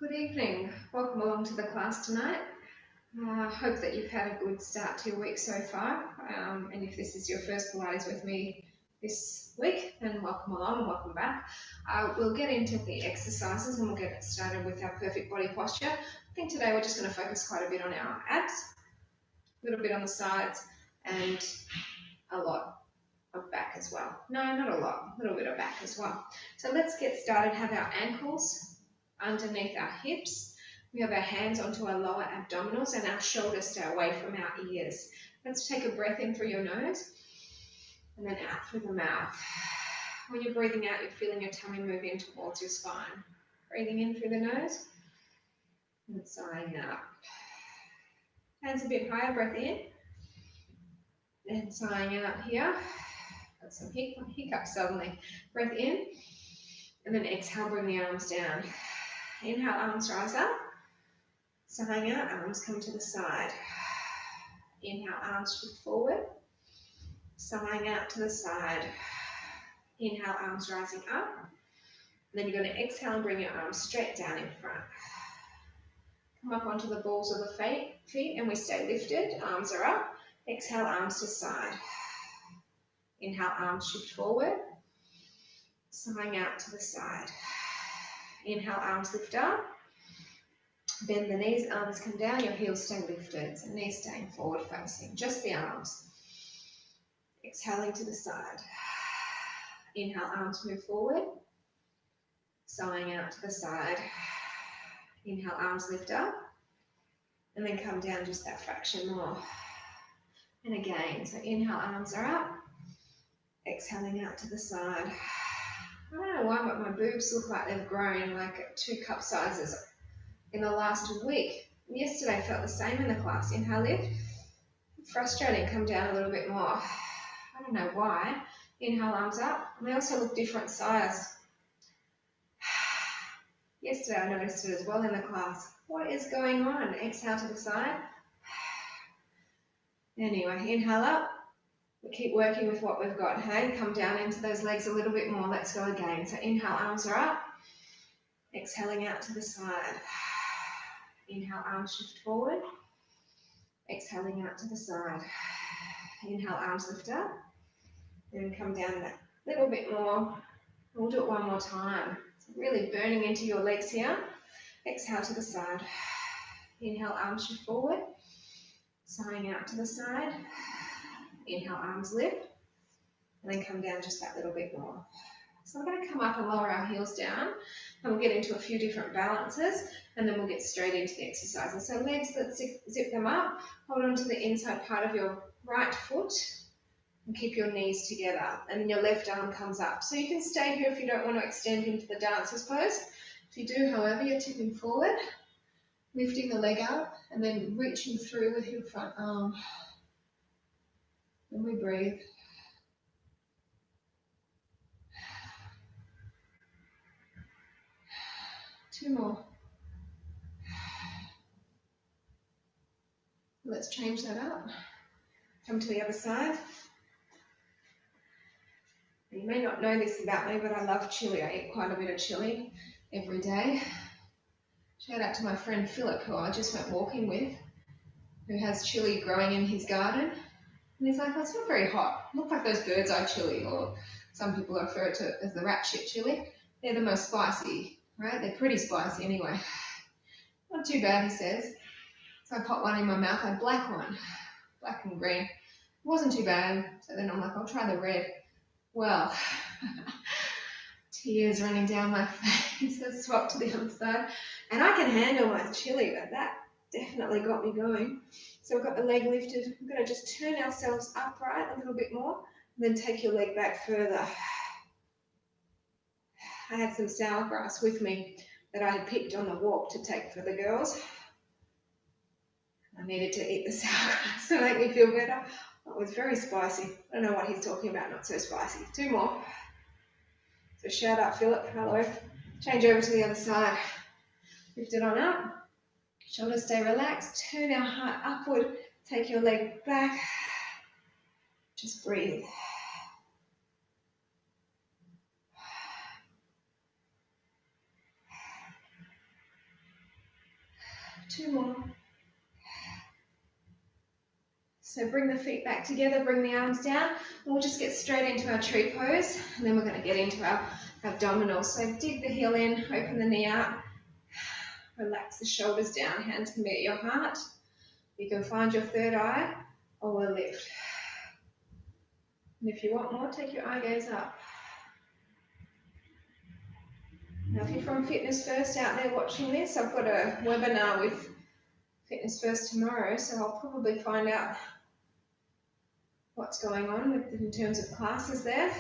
Good evening. Welcome along to the class tonight. Hope that you've had a good start to your week so far. And if this is your first Pilates with me this week, then welcome along and welcome back. We'll get into the exercises and we'll get started with our perfect body posture. I think today we're just going to focus quite a bit on our abs, a little bit on the sides, and a lot of back as well. No, not a lot, a little bit of back as well. So let's get started. Have our ankles underneath our hips. We have our hands onto our lower abdominals and our shoulders stay away from our ears. Let's take a breath in through your nose and then out through the mouth. When you're breathing out, you're feeling your tummy move in towards your spine. Breathing in through the nose and sighing out. Hands a bit higher, breath in and sighing out here. Got some hiccups suddenly. Breath in and then exhale, bring the arms down. Inhale, arms rise up. Sighing out, arms come to the side. Inhale, arms shift forward. Sighing out to the side. Inhale, arms rising up. And then you're going to exhale and bring your arms straight down in front. Come up onto the balls of the feet and we stay lifted. Arms are up. Exhale, arms to side. Inhale, arms shift forward. Sighing out to the side. Inhale, arms lift up. Bend the knees, arms come down, your heels stay lifted. So knees staying forward facing, just the arms. Exhaling to the side. Inhale, arms move forward. Sighing out to the side. Inhale, arms lift up. And then come down just that fraction more. And again, so inhale, arms are up. Exhaling out to the side. I don't know why, but my boobs look like they've grown like 2 cup sizes in the last week. Yesterday I felt the same in the class. Inhale, lift. Frustrating, come down a little bit more. I don't know why. Inhale, arms up. And they also look different size. Yesterday I noticed it as well in the class. What is going on? Exhale to the side. Anyway, inhale up. We keep working with what we've got, hey? Come down into those legs a little bit more. Let's go again. So inhale, arms are up. Exhaling out to the side. Inhale, arms shift forward. Exhaling out to the side. Inhale, arms lift up. Then come down that little bit more. We'll do it one more time. So really burning into your legs here. Exhale to the side. Inhale, arms shift forward. Sighing out to the side. Inhale, arms lift. And then come down just that little bit more. So we're going to come up and lower our heels down. And we'll get into a few different balances. And then we'll get straight into the exercises. So legs, let's zip them up. Hold on to the inside part of your right foot. And keep your knees together. And then your left arm comes up. So you can stay here if you don't want to extend into the dancer's pose. If you do, however, you're tipping forward. Lifting the leg up. And then reaching through with your front arm. And we breathe. Two more. Let's change that up. Come to the other side. You may not know this about me, but I love chili. I eat quite a bit of chili every day. Shout out to my friend Philip, who I just went walking with, who has chili growing in his garden. And he's like, oh, it's not very hot. Look like those bird's eye chili, or some people refer to it as the rat shit chili. They're the most spicy, right? They're pretty spicy anyway. Not too bad, he says. So I popped one in my mouth, I had black one, black and green. It wasn't too bad. So then I'm like, I'll try the red. Well, tears running down my face. I swapped to the other side. And I can handle my chili, but that definitely got me going. So we've got the leg lifted. We're going to just turn ourselves upright a little bit more, and then take your leg back further. I had some sauerkraut with me that I had picked on the walk to take for the girls. I needed to eat the sauerkraut to make me feel better. It was very spicy. I don't know what he's talking about, not so spicy. 2 more. So shout out Philip, hello. Change over to the other side. Lift it on up. Shoulders stay relaxed. Turn our heart upward. Take your leg back. Just breathe. 2 more. So bring the feet back together, bring the arms down, and we'll just get straight into our tree pose, and then we're going to get into our abdominals. So dig the heel in, open the knee out, relax the shoulders down, hands can be at your heart. You can find your third eye, or we'll lift. And if you want more, take your eye gaze up. Now if you're from Fitness First out there watching this, I've got a webinar with Fitness First tomorrow, so I'll probably find out what's going on in terms of classes there.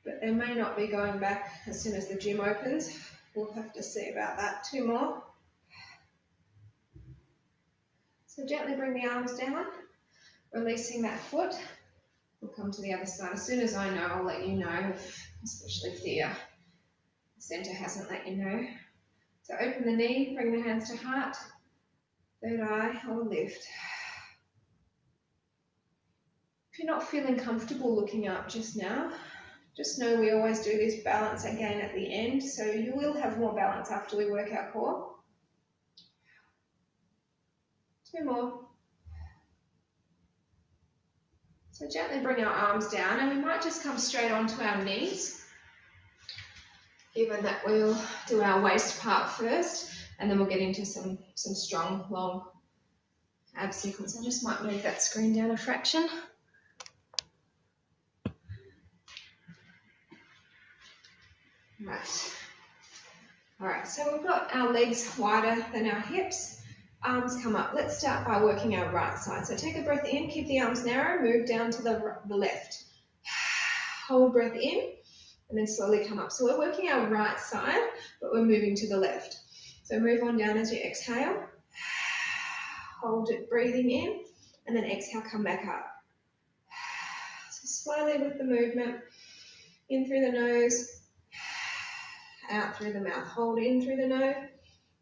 But they may not be going back as soon as the gym opens. We'll have to see about that. 2 more. So gently bring the arms down, releasing that foot. We'll come to the other side. As soon as I know, I'll let you know, especially if the centre hasn't let you know. So open the knee, bring the hands to heart, third eye, or lift. If you're not feeling comfortable looking up just now, just know we always do this balance again at the end, so you will have more balance after we work our core. 2 more. So gently bring our arms down, and we might just come straight onto our knees, given that we'll do our waist part first, and then we'll get into some strong, long ab sequence. I just might move that screen down a fraction. Right. All right, so we've got our legs wider than our hips, arms come up. Let's start by working our right side. So take a breath in, keep the arms narrow, move down to the left. Hold breath in, and then slowly come up. So we're working our right side, but we're moving to the left. So move on down as you exhale. Hold it, breathing in, and then exhale, come back up. So slowly with the movement, in through the nose, out through the mouth. Hold in through the nose,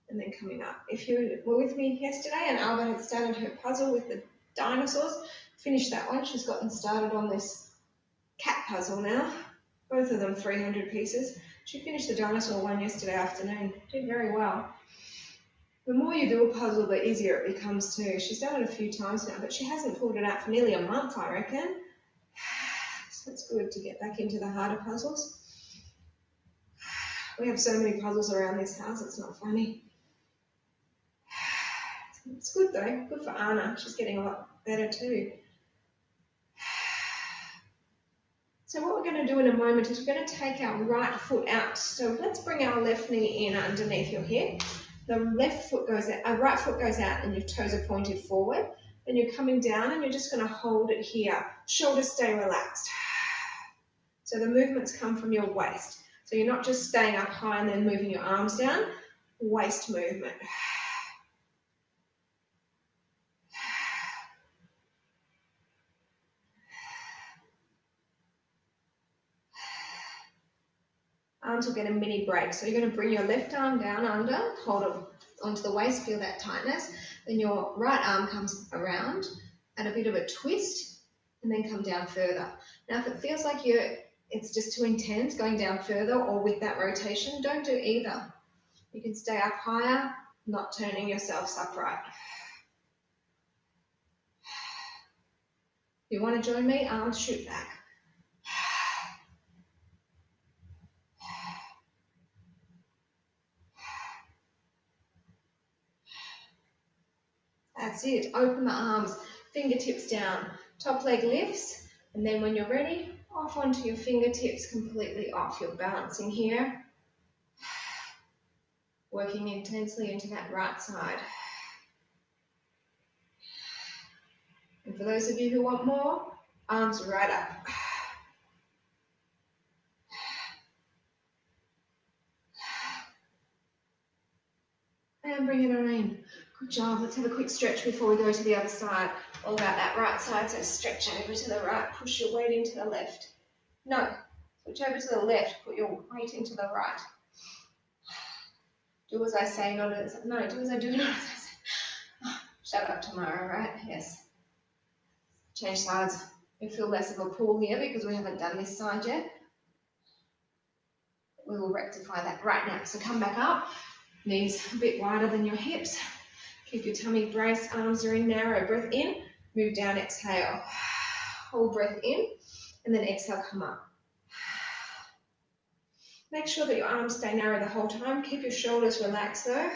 and then coming up. If you were with me yesterday and Alba had started her puzzle with the dinosaurs, finish that one. She's gotten started on this cat puzzle now. Both of them 300 pieces. She finished the dinosaur one yesterday afternoon. Did very well. The more you do a puzzle, the easier it becomes too. She's done it a few times now, but she hasn't pulled it out for nearly a month, I reckon. So it's good to get back into the harder puzzles. We have so many puzzles around this house, it's not funny. It's good though, good for Anna. She's getting a lot better too. So what we're going to do in a moment is we're going to take our right foot out. So let's bring our left knee in underneath your hip. The left foot goes out, our right foot goes out and your toes are pointed forward. Then you're coming down and you're just going to hold it here. Shoulders stay relaxed. So the movements come from your waist. So you're not just staying up high and then moving your arms down. Waist movement. Arms will get a mini break. So you're going to bring your left arm down under, hold it onto the waist, feel that tightness. Then your right arm comes around at a bit of a twist and then come down further. Now if it feels like it's just too intense going down further or with that rotation, don't do either. You can stay up higher, not turning yourselves upright. If you want to join me, arms shoot back. That's it. Open the arms, fingertips down, top leg lifts, and then when you're ready, off onto your fingertips, completely off. You're balancing here, working intensely into that right side. And for those of you who want more, arms right up. And bring it on in. Good job. Let's have a quick stretch before we go to the other side. All about that right side, so stretch over to the right, push your weight into the left. No, switch over to the left, put your weight into the right. Do as I say, not as, no, do as I do, not as I say. Oh, shut up, Tamara, right? Yes. Change sides. We feel less of a pull here because we haven't done this side yet. We will rectify that right now. So come back up. Knees a bit wider than your hips. Keep your tummy braced, arms are in narrow. Breath in, move down, exhale. Hold breath in, and then exhale, come up. Make sure that your arms stay narrow the whole time. Keep your shoulders relaxed though.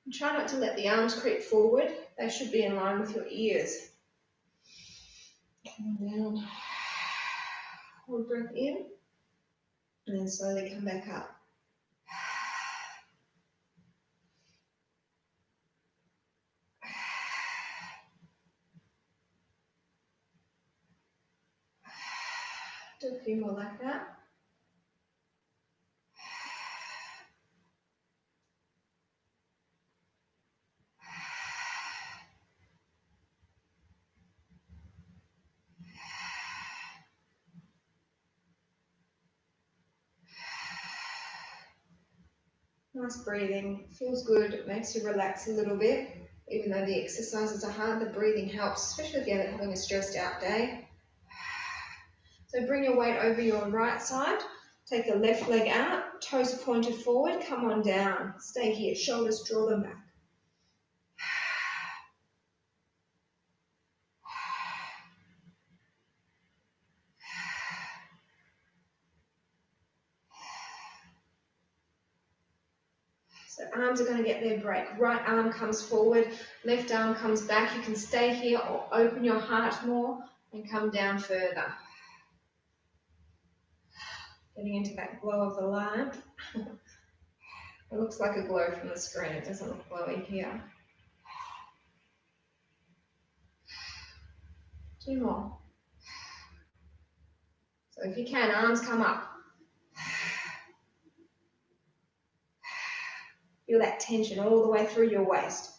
And try not to let the arms creep forward. They should be in line with your ears. Come down. Hold breath in, and then slowly come back up. Do a few more like that. Nice breathing, feels good, it makes you relax a little bit. Even though the exercises are hard, the breathing helps, especially if you're having a stressed out day. So bring your weight over your right side, take the left leg out, toes pointed forward, come on down. Stay here, shoulders, draw them back. So arms are going to get their break. Right arm comes forward, left arm comes back. You can stay here or open your heart more and come down further. Getting into that glow of the light. It looks like a glow from the screen. It doesn't look glowy here. 2 more. So if you can, arms come up. Feel that tension all the way through your waist.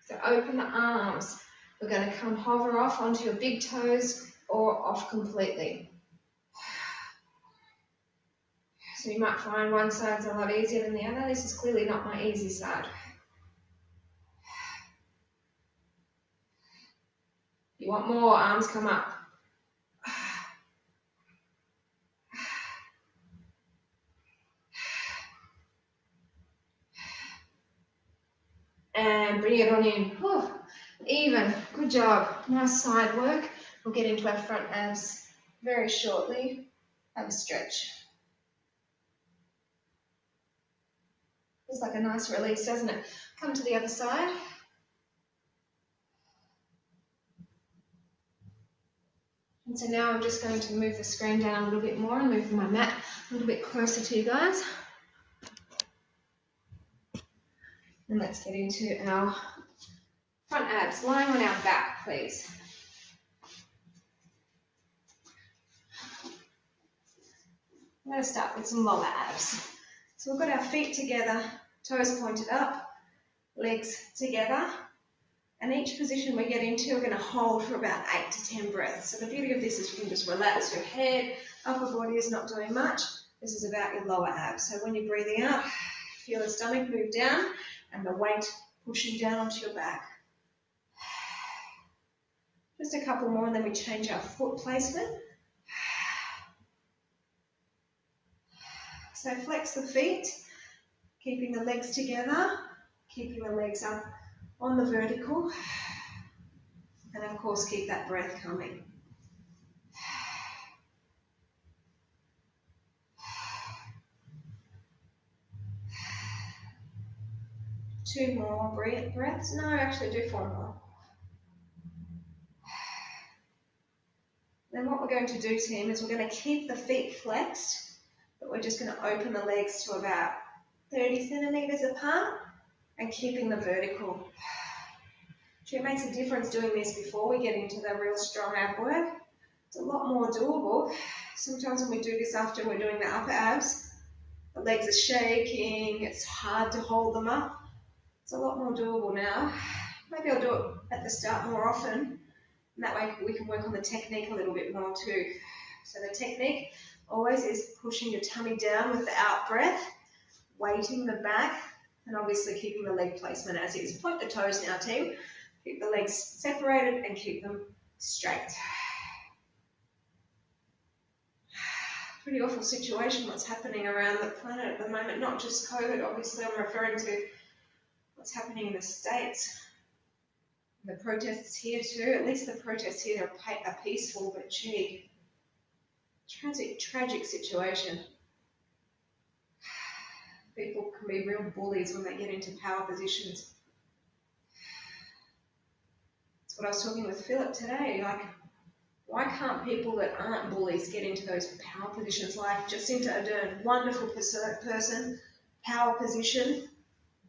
So open the arms. We're going to come hover off onto your big toes or off completely. So you might find one side's a lot easier than the other. This is clearly not my easy side. If you want more, arms come up. And bring it on in. Whew. Even. Good job. Nice side work. We'll get into our front abs very shortly. Have a stretch. Feels like a nice release, doesn't it? Come to the other side. And so now I'm just going to move the screen down a little bit more and move my mat a little bit closer to you guys. And let's get into our front abs, lying on our back, please. I'm going to start with some lower abs. So we've got our feet together, toes pointed up, legs together. And each position we get into, we're going to hold for about 8 to 10 breaths. So the beauty of this is you can just relax your head, upper body is not doing much. This is about your lower abs. So when you're breathing out, feel the stomach move down and the weight pushing down onto your back. Just a couple more and then we change our foot placement. So flex the feet, keeping the legs together, keeping the legs up on the vertical, and of course keep that breath coming. Two more breaths. No, actually do 4 more. Then what we're going to do, team, is we're going to keep the feet flexed, but we're just going to open the legs to about 30 centimeters apart and keeping the vertical. It makes a difference doing this before we get into the real strong ab work. It's a lot more doable. Sometimes when we do this after we're doing the upper abs, the legs are shaking, it's hard to hold them up. It's a lot more doable now. Maybe I'll do it at the start more often, and that way we can work on the technique a little bit more too. So the technique always is pushing your tummy down with the out breath, weighting the back, and obviously keeping the leg placement as is. Point the toes now, team. Keep the legs separated and keep them straight. pretty awful situation what's happening around the planet at the moment, not just COVID, obviously I'm referring to what's happening in the States. The protests here too, at least the protests here are peaceful, but gee, tragic situation. People can be real bullies when they get into power positions. That's what I was talking with Philip today, like, why can't people that aren't bullies get into those power positions like Jacinta Ardern, wonderful person, power position,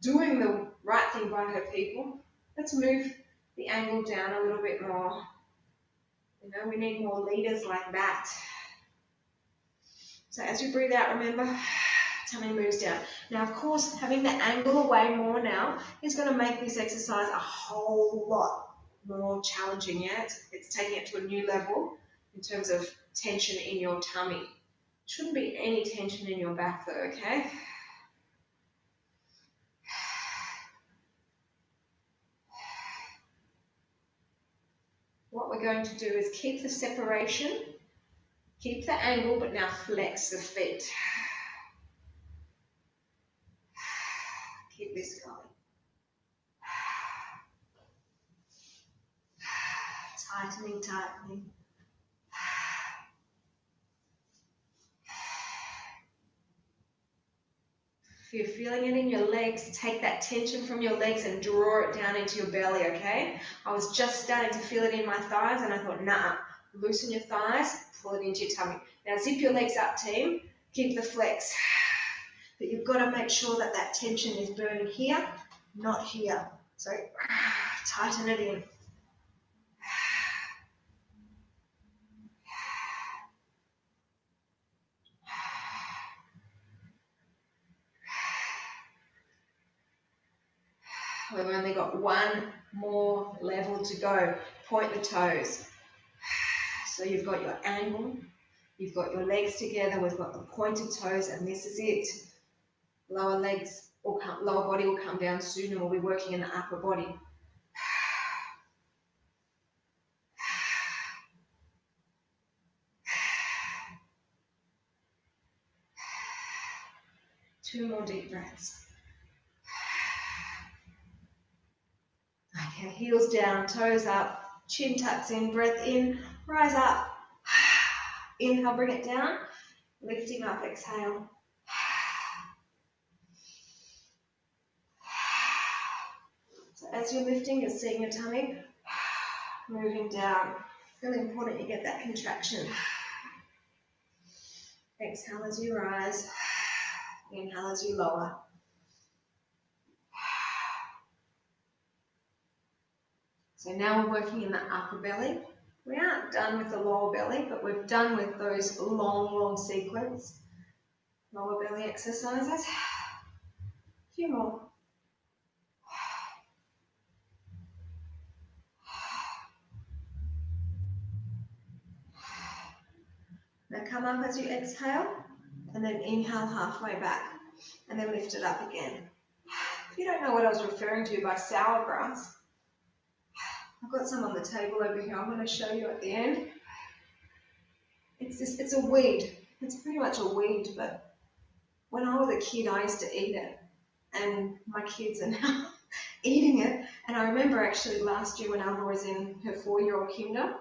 doing the right thing by her people. Let's move the angle down a little bit more. You know, we need more leaders like that. So as you breathe out, remember, tummy moves down. Now, of course, having the angle away more now is going to make this exercise a whole lot more challenging, yeah? It's taking it to a new level in terms of tension in your tummy. Shouldn't be any tension in your back though, okay? What we're going to do is keep the separation, keep the angle, but now flex the feet. Keep this going. Tightening, tightening. If you're feeling it in your legs, take that tension from your legs and draw it down into your belly, okay? I was just starting to feel it in my thighs and I thought, nah, loosen your thighs, pull it into your tummy. Now zip your legs up, team. Keep the flex. But you've got to make sure that that tension is burning here, not here. So tighten it in. We've only got one more level to go. Point the toes. So you've got your angle, you've got your legs together, we've got the pointed toes, and this is it. Lower legs will come, lower body will come down soon, and we'll be working in the upper body. Two more deep breaths. Okay, heels down, toes up, chin tucks in, breath in, rise up. Inhale, bring it down, lifting up, exhale. So as you're lifting, you're seeing your tummy moving down. Really important you get that contraction. Exhale as you rise, inhale as you lower. So now we're working in the upper belly. We aren't done with the lower belly, but we're done with those long sequence lower belly exercises. A few more. Now come up as you exhale, and then inhale halfway back, and then lift it up again. If you don't know what I was referring to by sour grass, I've got some on the table over here. I'm going to show you at the end. It's a weed. It's pretty much a weed, but when I was a kid, I used to eat it, and my kids are now eating it. And I remember actually last year when Alma was in her 4-year-old kinder,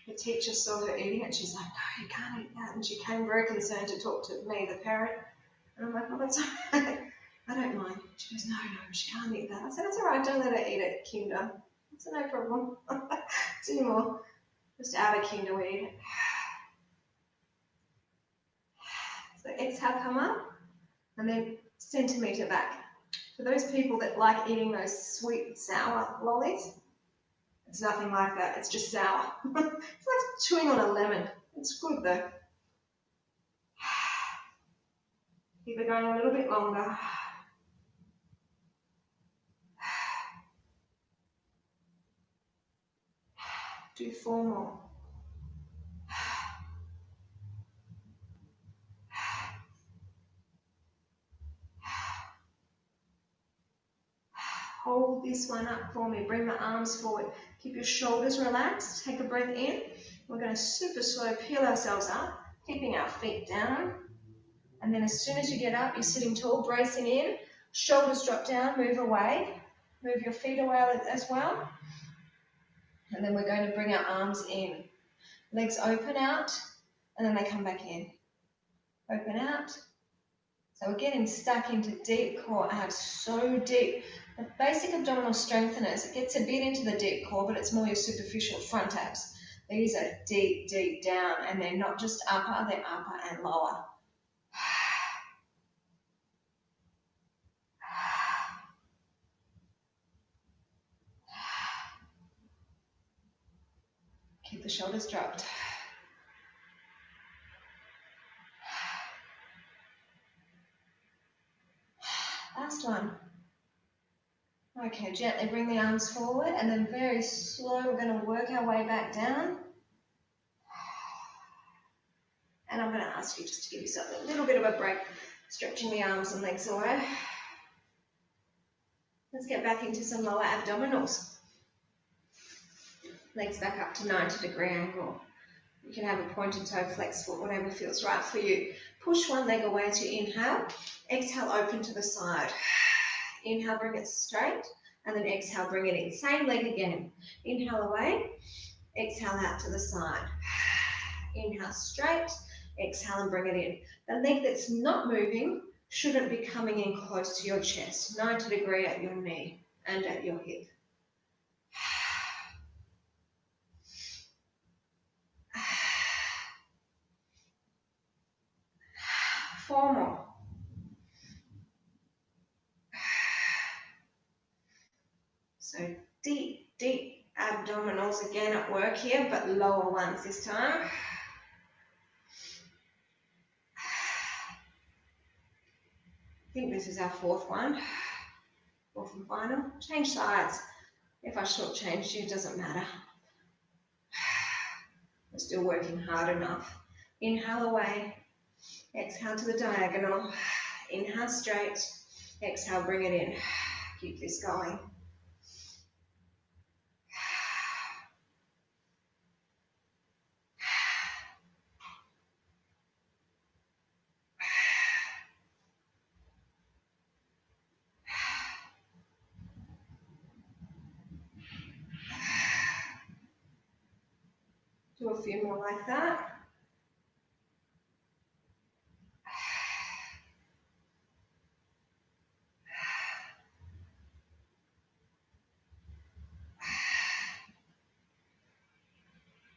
the teacher saw her eating it. She's like, no, you can't eat that. And she came very concerned to talk to me, the parent. And I'm like, oh, that's all right. I don't mind. She goes, no, she can't eat that. I said, it's all right. Don't let her eat it, kinder. It's no problem. 2 more. Just out of kinder, we eat it. So exhale, come up, and then centimetre back. For those people that like eating those sweet, sour lollies, it's nothing like that. It's just sour. It's like chewing on a lemon. It's good though. Keep it going a little bit longer. Do 4 more. Hold this one up for me. Bring the arms forward. Keep your shoulders relaxed. Take a breath in. We're going to super slow peel ourselves up. keeping our feet down. And then as soon as you get up, you're sitting tall, bracing in, shoulders drop down, move away, move your feet away as well. And then we're going to bring our arms in. Legs open out, and then they come back in. Open out. So we're getting stuck into deep core abs, so deep. The basic abdominal strengtheners, it gets a bit into the deep core, but it's more your superficial front abs. These are deep, deep down, and they're not just upper, they're upper and lower. Keep the shoulders dropped. Last one. Okay, gently bring the arms forward, and then very slow, we're going to work our way back down. And I'm going to ask you just to give yourself a little bit of a break, stretching the arms and legs away. Let's get back into some lower abdominals. Legs back up to 90-degree angle. You can have a pointed toe, flex foot, whatever feels right for you. Push one leg away as you inhale. Exhale, open to the side. Inhale, bring it straight. And then exhale, bring it in. Same leg again. Inhale away. Exhale out to the side. Inhale straight. Exhale and bring it in. The leg that's not moving shouldn't be coming in close to your chest. 90-degree at your knee and at your hip. 4 more. So deep, deep abdominals again at work here, but lower ones this time. I think this is our 4th one. 4th and final. Change sides. If I shortchange you, it doesn't matter. We're still working hard enough. Inhale away. Exhale to the diagonal. Inhale straight. Exhale, bring it in. Keep this going. Do a few more like that.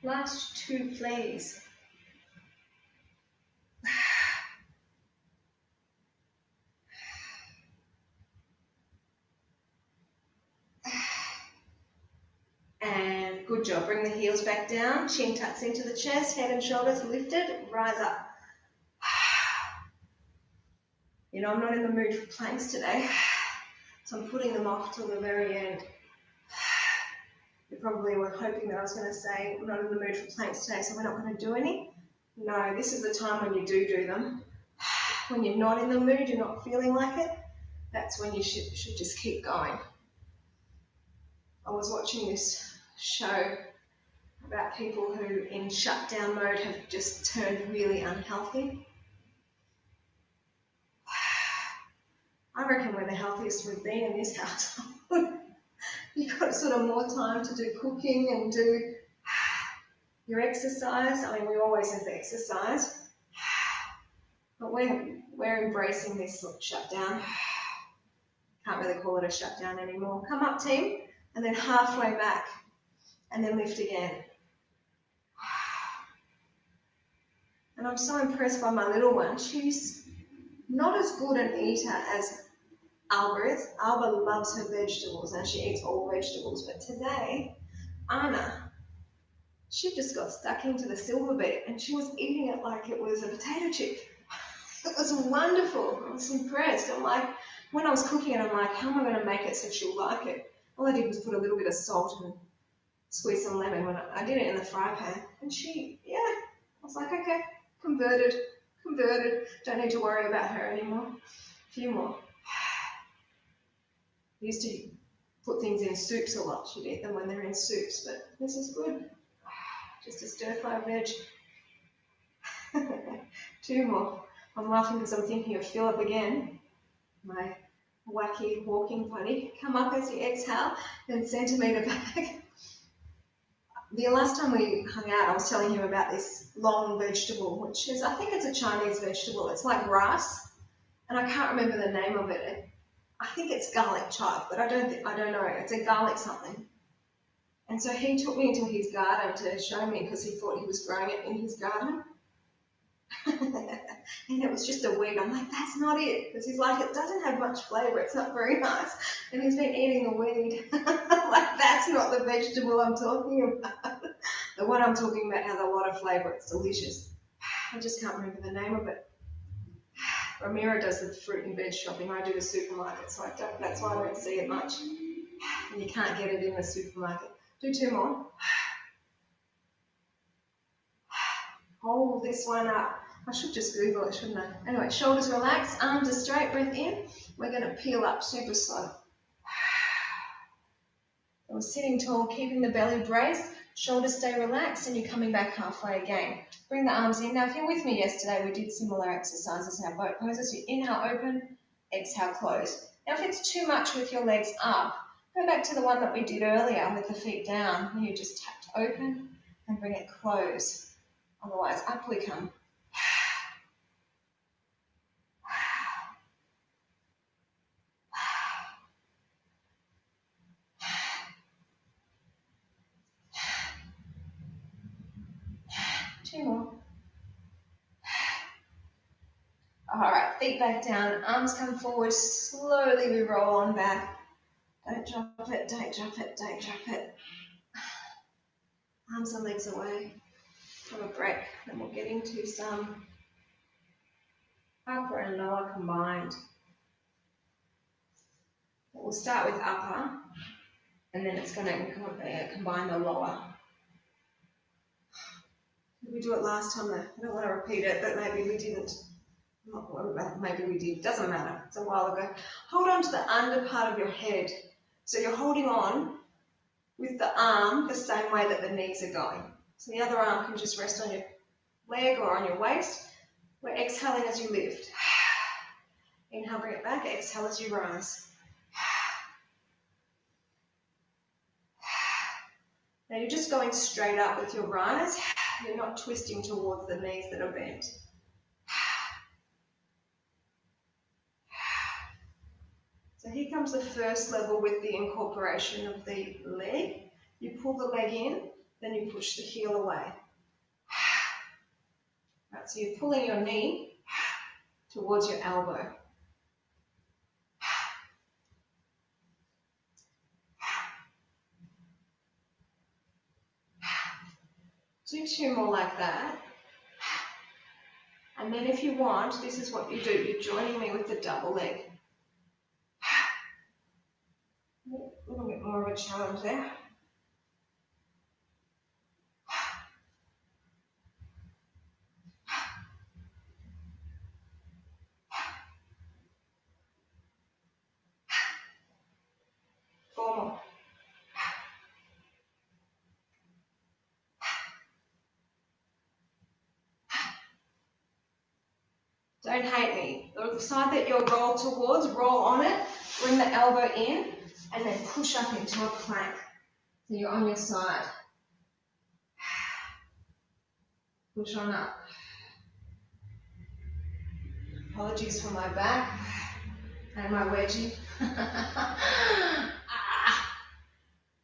Last 2, please. And good job. Bring the heels back down. Chin tucks into the chest. Head and shoulders lifted. Rise up. You know, I'm not in the mood for planks today, so I'm putting them off till the very end. You probably were hoping that I was going to say, I'm not in the mood for planks today, so we're not going to do any. No, this is the time when you do them. When you're not in the mood, you're not feeling like it, that's when you should just keep going. I was watching this show about people who in shutdown mode have just turned really unhealthy. I reckon we're the healthiest we've been in this household. You've got sort of more time to do cooking and do your exercise. I mean, we always have the exercise, but we're embracing this shutdown. Can't really call it a shutdown anymore. Come up, team, and then halfway back, and then lift again. And I'm so impressed by my little one. She's not as good an eater as Alba is. Alba loves her vegetables and she eats all vegetables, but today, Anna, she just got stuck into the silver bit and she was eating it like it was a potato chip. It was wonderful. I was impressed. I'm like, when I was cooking it, I'm like, how am I going to make it so she'll like it? All I did was put a little bit of salt and squeeze some lemon. When I did it in the fry pan, and she, yeah, I was like, okay, converted. Don't need to worry about her anymore. A few more. Used to put things in soups a lot. She'd eat them when they're in soups, but this is good. Just a stir fry veg. Two more. I'm laughing because I'm thinking of Philip again, my wacky walking buddy. Come up as you exhale, then centimetre back. The last time we hung out, I was telling him about this long vegetable, which is, I think it's a Chinese vegetable. It's like rice, and I can't remember the name of it. I think it's garlic chive, but I don't know. It's a garlic something. And so he took me into his garden to show me because he thought he was growing it in his garden. And it was just a weed. I'm like, that's not it. Because he's like, it doesn't have much flavour. It's not very nice. And he's been eating the weed. Like, that's not the vegetable I'm talking about. The one I'm talking about has a lot of flavour. It's delicious. I just can't remember the name of it. Ramira does the fruit and veg shopping. I do the supermarket, so that's why I don't see it much. And you can't get it in the supermarket. Do two more. Hold this one up. I should just Google it, shouldn't I? Anyway, shoulders relaxed, arms are straight, breath in. We're going to peel up super slow. We're sitting tall, keeping the belly braced, shoulders stay relaxed, and you're coming back halfway again. Bring the arms in. Now, if you're with me yesterday, we did similar exercises in our boat poses. You inhale, open, exhale, close. Now, if it's too much with your legs up, go back to the one that we did earlier with the feet down. You just tap to open and bring it close. Otherwise, up we come. Two more. All right, feet back down, arms come forward, slowly we roll on back. Don't drop it, don't drop it, don't drop it. Arms and legs away. Have a break, and we'll get into some upper and lower combined. We'll start with upper, and then it's going to combine the lower. Did we do it last time though? I don't want to repeat it, but maybe we didn't. Maybe we did, doesn't matter, it's a while ago. Hold on to the under part of your head. So you're holding on with the arm the same way that the knees are going. So the other arm can just rest on your leg or on your waist. We're exhaling as you lift. Inhale, bring it back, exhale as you rise. Now you're just going straight up with your rise. You're not twisting towards the knees that are bent. So here comes the first level with the incorporation of the leg. You pull the leg in, then you push the heel away. Right, so you're pulling your knee towards your elbow. Do two more like that. And then if you want, this is what you do. You're joining me with the double leg. A little bit more of a challenge there. Four more. Don't hate me. The side that you'll roll towards, roll on it, bring the elbow in, and then push up into a plank. So you're on your side. Push on up. Apologies for my back and my wedgie.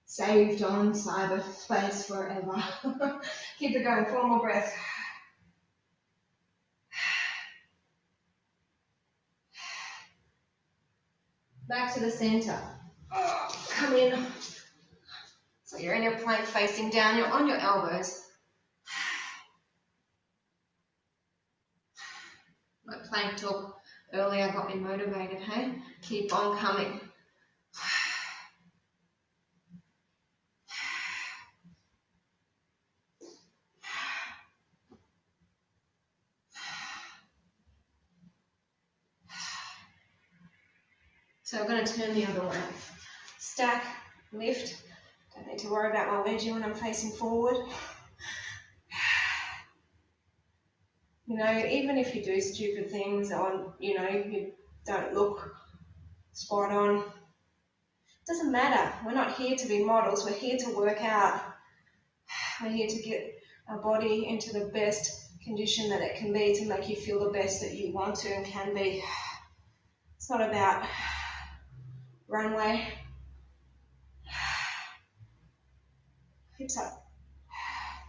Saved on cyberspace forever. Keep it going, four more breaths. Back to the center. Come in. So you're in your plank facing down, you're on your elbows. My plank talk earlier got me motivated, hey? Keep on coming. So we're going to turn the other way. Stack, lift. Don't need to worry about my wedgie when I'm facing forward. You know, even if you do stupid things or, you know, you don't look spot on, doesn't matter. We're not here to be models. We're here to work out. We're here to get our body into the best condition that it can be to make you feel the best that you want to and can be. It's not about runway. Hips up.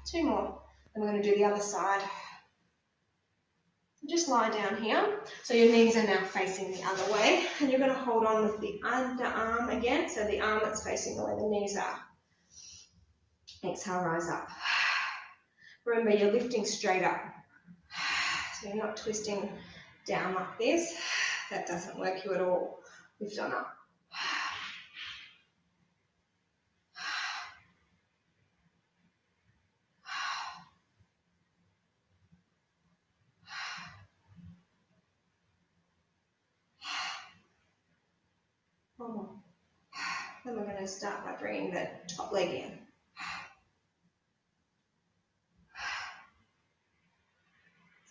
2 more. And we're going to do the other side. Just lie down here. So your knees are now facing the other way. And you're going to hold on with the underarm again. So the arm that's facing the way the knees are. Exhale, rise up. Remember, you're lifting straight up. So you're not twisting down like this. That doesn't work you at all. Lift on up. One more. Then we're going to start by bringing the top leg in.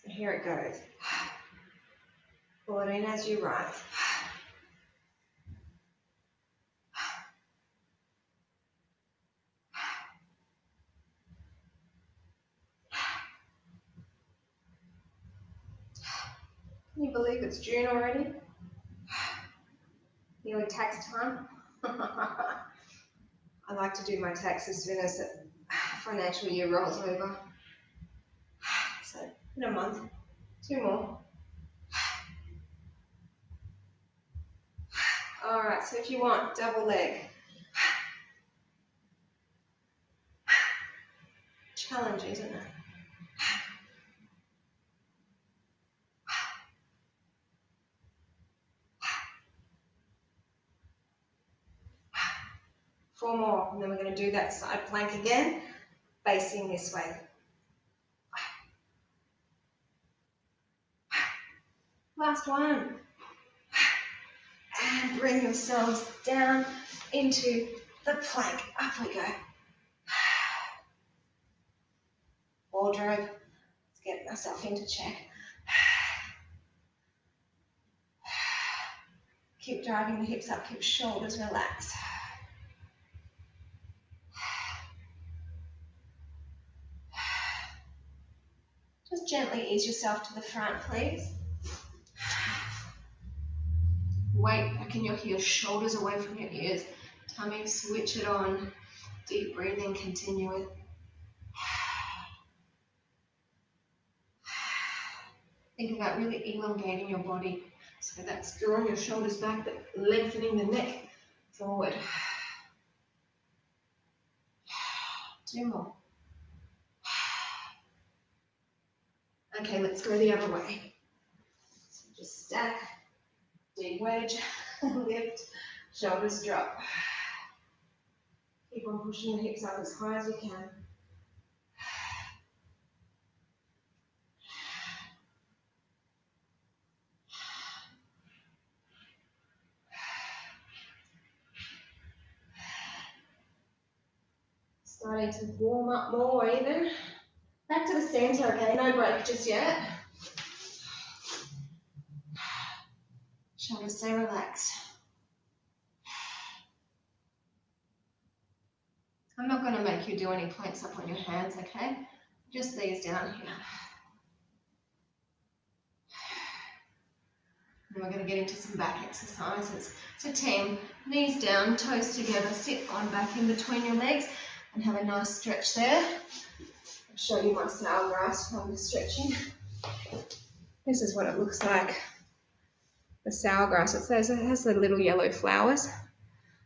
So here it goes. Pull it in as you rise. Can you believe it's June already? Nearly tax time. I like to do my tax as soon as the financial year rolls over. So in a month, 2 more. All right, so if you want double leg, challenge, isn't it? Four more, and then we're going to do that side plank again, facing this way. Last one. And bring yourselves down into the plank. Up we go. Wardrobe. Let's get myself into check. Keep driving the hips up, keep shoulders relaxed. Just gently ease yourself to the front, please. Weight back in your heels, shoulders away from your ears. Tummy, switch it on. Deep breathing, continue it. Think about really elongating your body. So that's drawing your shoulders back, but lengthening the neck forward. 2 more. Okay, let's go the other way. So just stack, deep wedge, lift, shoulders drop. Keep on pushing the hips up as high as you can. Starting to warm up more even. Back to the center, okay? No break just yet. Shoulders stay relaxed. I'm not going to make you do any planks up on your hands, okay? Just these down here. And we're going to get into some back exercises. So team, knees down, toes together, sit on back in between your legs and have a nice stretch there. I'll show you my sour grass while I'm stretching. This is what it looks like. The sour grass, it has the little yellow flowers.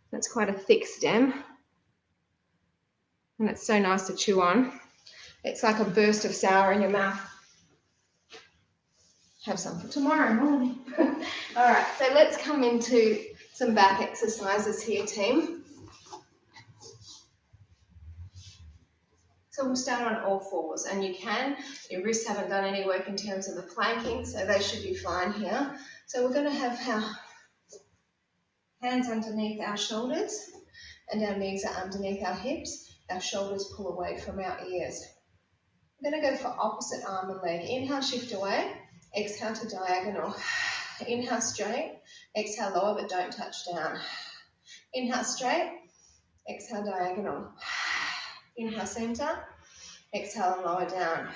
That's quite a thick stem. And it's so nice to chew on. It's like a burst of sour in your mouth. Have some for tomorrow morning. All right, so let's come into some back exercises here, team. So we'll start on all fours, and you can. Your wrists haven't done any work in terms of the planking, so they should be fine here. So we're going to have our hands underneath our shoulders, and our knees are underneath our hips. Our shoulders pull away from our ears. I'm going to go for opposite arm and leg. Inhale, shift away. Exhale to diagonal. Inhale, straight. Exhale, lower, but don't touch down. Inhale, straight. Exhale, diagonal. Inhale, center. Exhale, and lower down.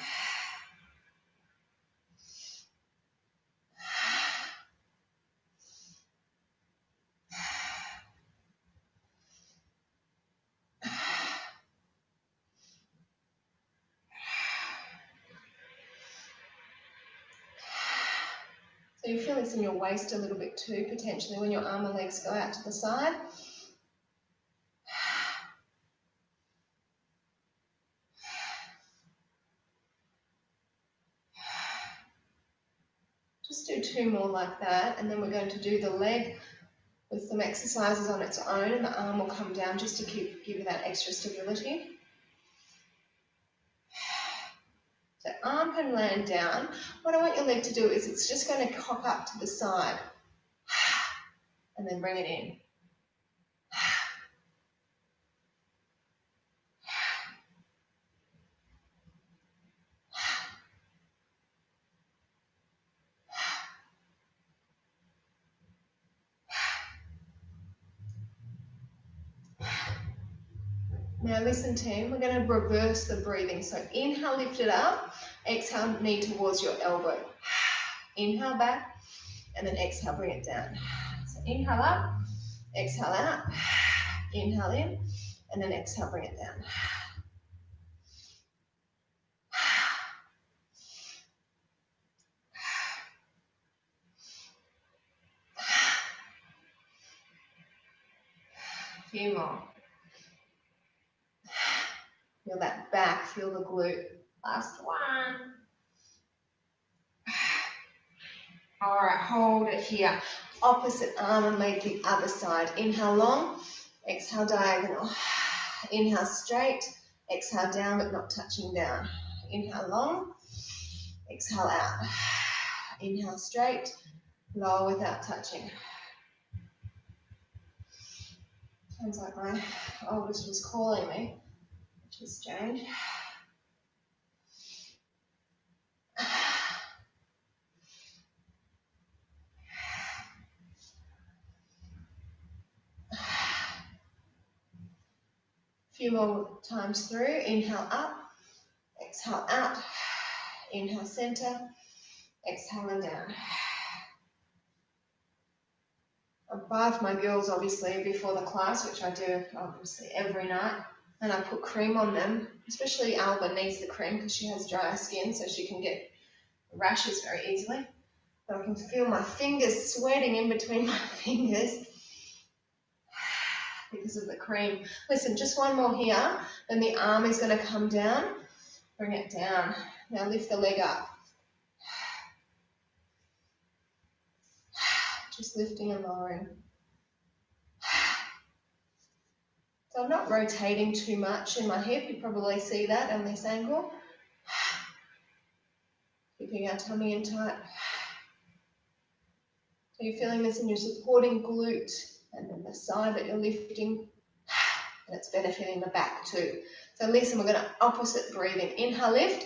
So you feel this in your waist a little bit too, potentially, when your arm and legs go out to the side. Just do 2 more like that, and then we're going to do the leg with some exercises on its own, and the arm will come down just to give you that extra stability. So arm can land down. What I want your leg to do is it's just going to cock up to the side and then bring it in. Now listen team, we're going to reverse the breathing. So inhale, lift it up. Exhale, knee towards your elbow. Inhale back, and then exhale, bring it down. So inhale up, exhale out, inhale in, and then exhale, bring it down. A few more. Feel that back, feel the glute. Last one. All right, hold it here. Opposite arm and leg the other side. Inhale long, exhale diagonal. Inhale straight, exhale down but not touching down. Inhale long, exhale out. Inhale straight, lower without touching. Sounds like my oldest was calling me, which is strange. Few more times through. Inhale up, exhale out. Inhale center, exhale and down. I bath my girls obviously before the class, which I do obviously every night, and I put cream on them. Especially Alba needs the cream because she has dry skin, so she can get rashes very easily. But I can feel my fingers sweating in between my fingers because of the cream. Listen, just one more here, then the arm is going to come down. Bring it down. Now lift the leg up. Just lifting and lowering. So I'm not rotating too much in my hip. You probably see that on this angle. Keeping our tummy in tight. So you're feeling this in your supporting glute and then the side that you're lifting. And it's benefiting the back too. So listen, we're going to opposite breathing. Inhale, lift.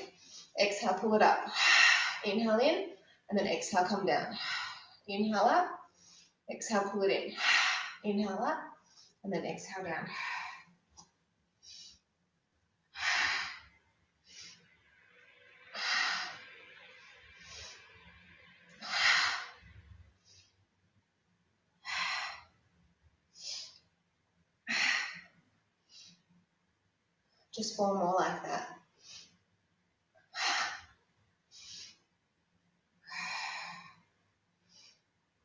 Exhale, pull it up. Inhale in, and then exhale, come down. Inhale up. Exhale, pull it in. Inhale up, and then exhale down. Just 4 more like that.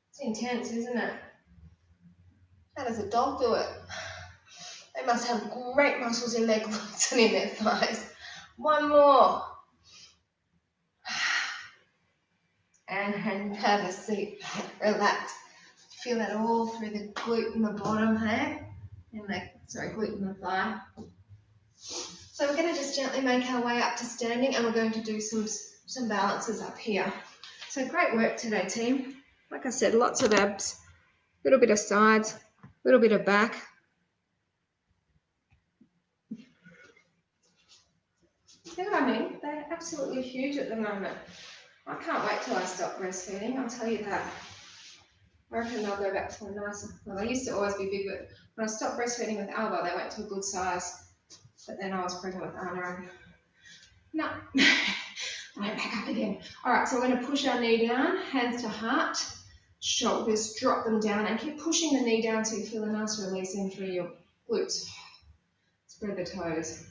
It's intense, isn't it? How does a dog do it? They must have great muscles in their glutes and in their thighs. 1 more. And have a seat. Relax. Feel that all through the glute in the bottom, hey? And glute in the thigh. So we're going to just gently make our way up to standing, and we're going to do some balances up here. So great work today, team. Like I said, lots of abs, a little bit of sides, a little bit of back. See what I mean? They're absolutely huge at the moment. I can't wait till I stop breastfeeding, I'll tell you that. I reckon they'll go back to a nicer, well, they used to always be big, but when I stopped breastfeeding with Alba, they went to a good size. But then I was pregnant with Anna and no, I went back up again. All right, so we're going to push our knee down, hands to heart, shoulders, drop them down, and keep pushing the knee down so you feel a nice release in through your glutes. Spread the toes.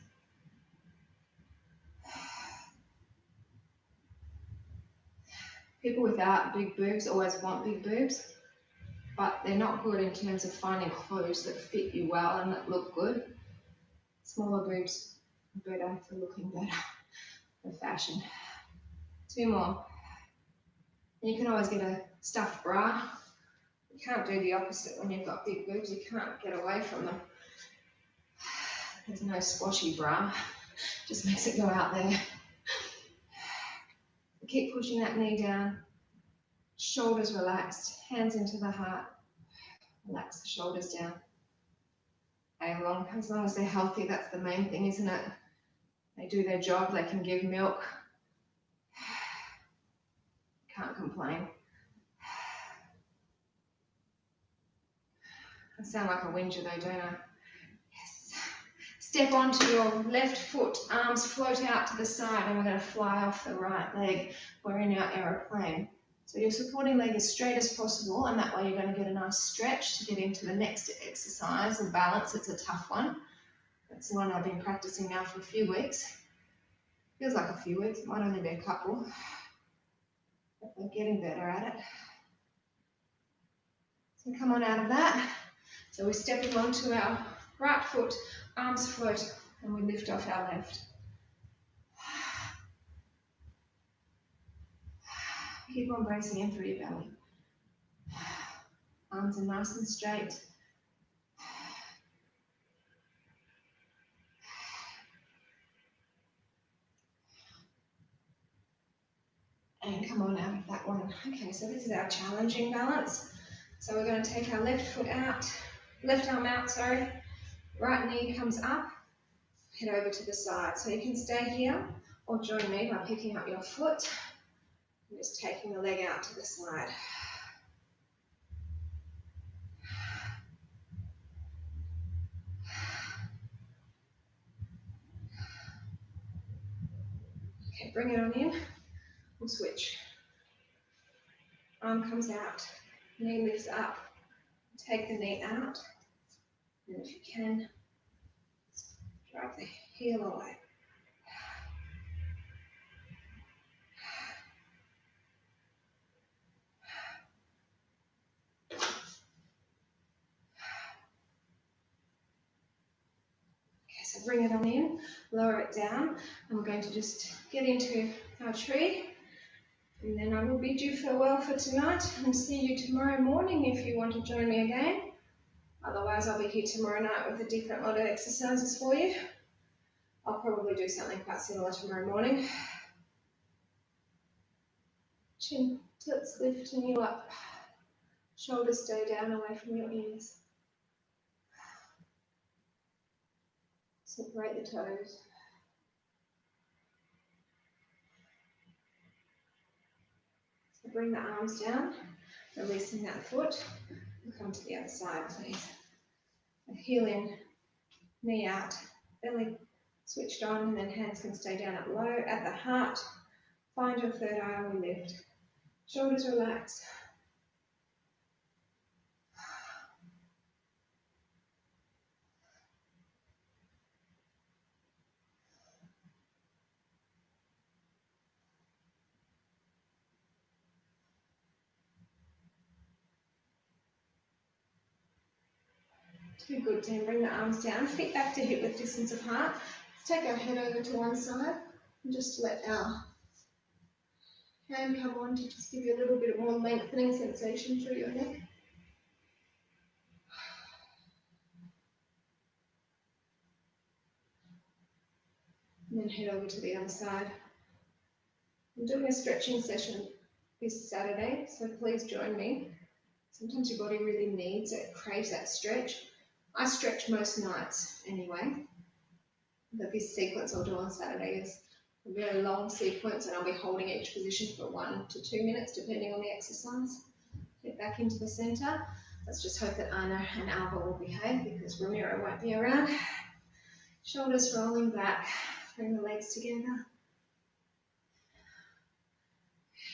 People without big boobs always want big boobs, but they're not good in terms of finding clothes that fit you well and that look good. Smaller boobs are better for looking better, for fashion. 2 more. And you can always get a stuffed bra. You can't do the opposite when you've got big boobs. You can't get away from them. There's no squashy bra. Just makes it go out there. Keep pushing that knee down. Shoulders relaxed. Hands into the heart. Relax the shoulders down. As long as they're healthy, that's the main thing, isn't it? They do their job. They can give milk. Can't complain. I sound like a whinger though, don't I? Yes. Step onto your left foot, arms float out to the side, and we're going to fly off the right leg. We're in our aeroplane. So your supporting leg is straight as possible, and that way you're going to get a nice stretch to get into the next exercise and balance. It's a tough one. That's the one I've been practicing now for a few weeks. Feels like a few weeks, it might only be a couple. But we're getting better at it. So come on out of that. So we're stepping onto our right foot, arms float, and we lift off our left. Keep on bracing in through your belly. Arms are nice and straight. And come on out of that one. Okay, so this is our challenging balance. So we're going to take our left foot out, left arm out, sorry. Right knee comes up, head over to the side. So you can stay here or join me by picking up your foot and just taking the leg out to the side. Okay, bring it on in. We'll switch. Arm comes out, knee lifts up. Take the knee out, and if you can, drive the heel away. Okay, so bring it on in, lower it down, and we're going to just get into our tree. And then I will bid you farewell for tonight and see you tomorrow morning if you want to join me again. Otherwise, I'll be here tomorrow night with a different lot of exercises for you. I'll probably do something quite similar tomorrow morning. Chin tilts lifting you up. Shoulders stay down away from your ears. Separate the toes. So bring the arms down, releasing that foot. We'll come to the other side, please. So heel in, knee out, belly switched on, and then hands can stay down at low, at the heart. Find your third eye, we lift. Shoulders relax. Too good, team. Bring the arms down, feet back to hip width distance apart. Let's take our head over to one side and just let our hand come on to just give you a little bit more lengthening sensation through your neck. And then head over to the other side. I'm doing a stretching session this Saturday, so please join me. Sometimes your body really needs it, craves that stretch. I stretch most nights anyway, but this sequence I'll do on Saturday is a very long sequence, and I'll be holding each position for 1 to 2 minutes depending on the exercise. Get back into the center. Let's just hope that Anna and Alba will behave because Ramiro won't be around. Shoulders rolling back, bring the legs together.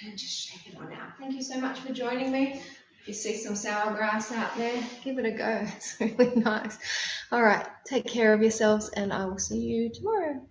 And just shake it on out. Thank you so much for joining me. If you see some sour grass out there, give it a go. It's really nice. All right, take care of yourselves, and I will see you tomorrow.